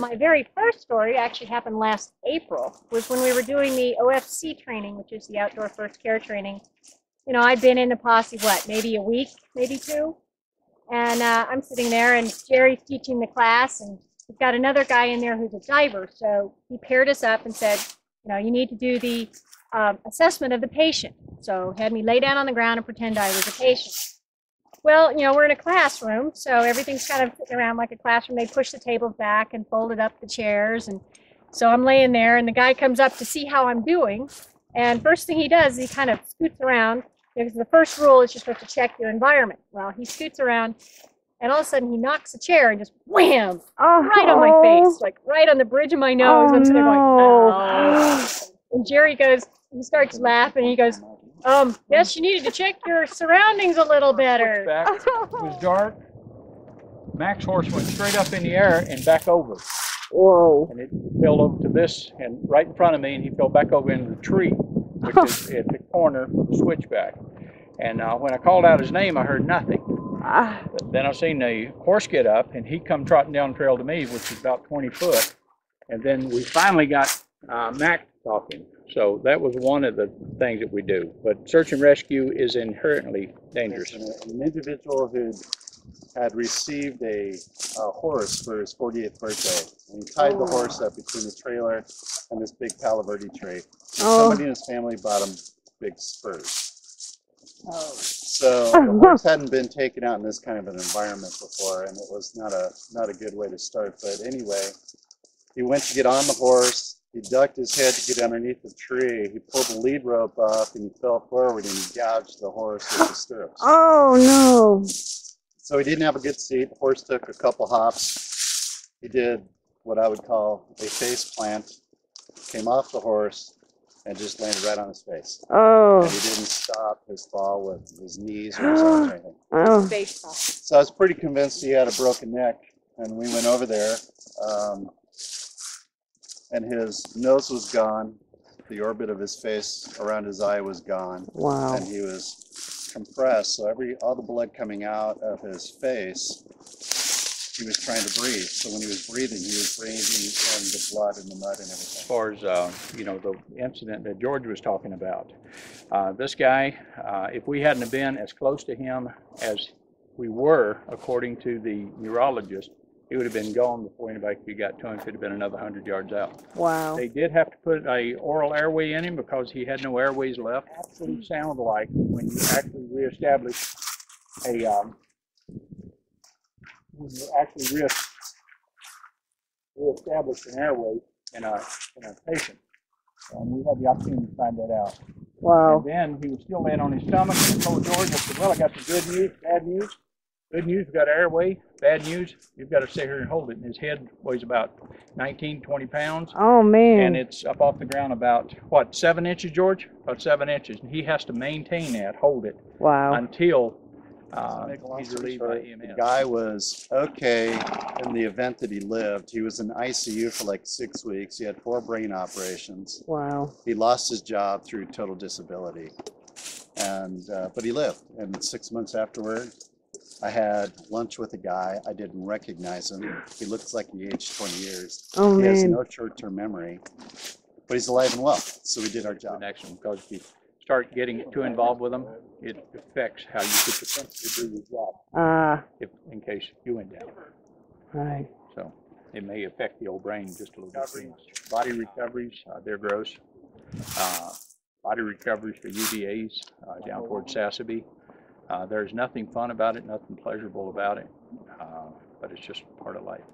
My very first story actually happened last April, was when we were doing the OFC training, which is the outdoor first care training. You know, I'd been in the Posse, what, maybe a week, maybe two? And I'm sitting there, and Jerry's teaching the class, and we've got another guy in there who's a diver. So he paired us up and said, you know, you need to do the assessment of the patient. So had me lay down on the ground and pretend I was a patient. Well, you know, we're in a classroom, so everything's kind of sitting around like a classroom. They push the tables back and folded up the chairs. And so I'm laying there, and the guy comes up to see how I'm doing. And first thing he does, he kind of scoots around, because the first rule is you're supposed to check your environment. Well, he scoots around, and all of a sudden he knocks the chair and just wham, right on my face, like right on the bridge of my nose. I'm sitting there going, oh. And Jerry goes, he starts laughing, and he goes, yes, you needed to check your surroundings a little better. It was dark. Mac's horse went straight up in the air and back over. Whoa. And it fell over to this, and right in front of me, and he fell back over into the tree, which is at the corner of the switchback. And when I called out his name, I heard nothing. But then I seen the horse get up, and he come trotting down the trail to me, which is about 20 foot. And then we finally got Mac talking. So that was one of the things that we do. But search and rescue is inherently dangerous. An individual who had received a horse for his 48th birthday, and he tied the horse up between the trailer and this big Palo Verde tree. Somebody in his family bought him big spurs. So the horse hadn't been taken out in this kind of an environment before, and it was not a good way to start. But anyway, he went to get on the horse. He ducked his head to get underneath the tree. He pulled the lead rope up, and he fell forward, and he gouged the horse with the stirrups. Oh, no. So he didn't have a good seat. The horse took a couple hops. He did what I would call a face plant, came off the horse, and just landed right on his face. Oh. And he didn't stop his fall with his knees or his arms or anything. Oh. So I was pretty convinced he had a broken neck, and we went over there. And his nose was gone. The orbit of his face around his eye was gone. Wow. And he was compressed, so all the blood coming out of his face, he was trying to breathe. So when he was breathing in the blood and the mud and everything. As far as you know, the incident that George was talking about, this guy, if we hadn't have been as close to him as we were, according to the neurologist, he would have been gone before anybody could have got to him. Could have been another 100 yards out. Wow. They did have to put a oral airway in him because he had no airways left. Absolutely sound like when you actually reestablish reestablish an airway in a patient. And we had the opportunity to find that out. Wow. And then he was still laying on his stomach, and I told George, I said, well, I got the good news, bad news. Good news, we've got an airway. Bad news, you've got to sit here and hold it. And his head weighs about 19, 20 pounds. Oh, man. And it's up off the ground about, what, 7 inches, George? About 7 inches. And he has to maintain that, hold it. Wow. Until he's relieved by EMS. The guy was okay in the event that he lived. He was in ICU for like 6 weeks. He had 4 brain operations. Wow. He lost his job through total disability. And but he lived. And 6 months afterward, I had lunch with a guy. I didn't recognize him. He looks like he aged 20 years. Oh, he has man. no short-term memory, but he's alive and well. So we did our job. Action, because if you start getting too involved with them, it affects how you could potentially do your job. In case you went down. Right. So it may affect the old brain just a little bit. Body recoveries, they're gross. Body recoveries for UVAs down towards Sassabee. There's nothing fun about it, nothing pleasurable about it, but it's just part of life.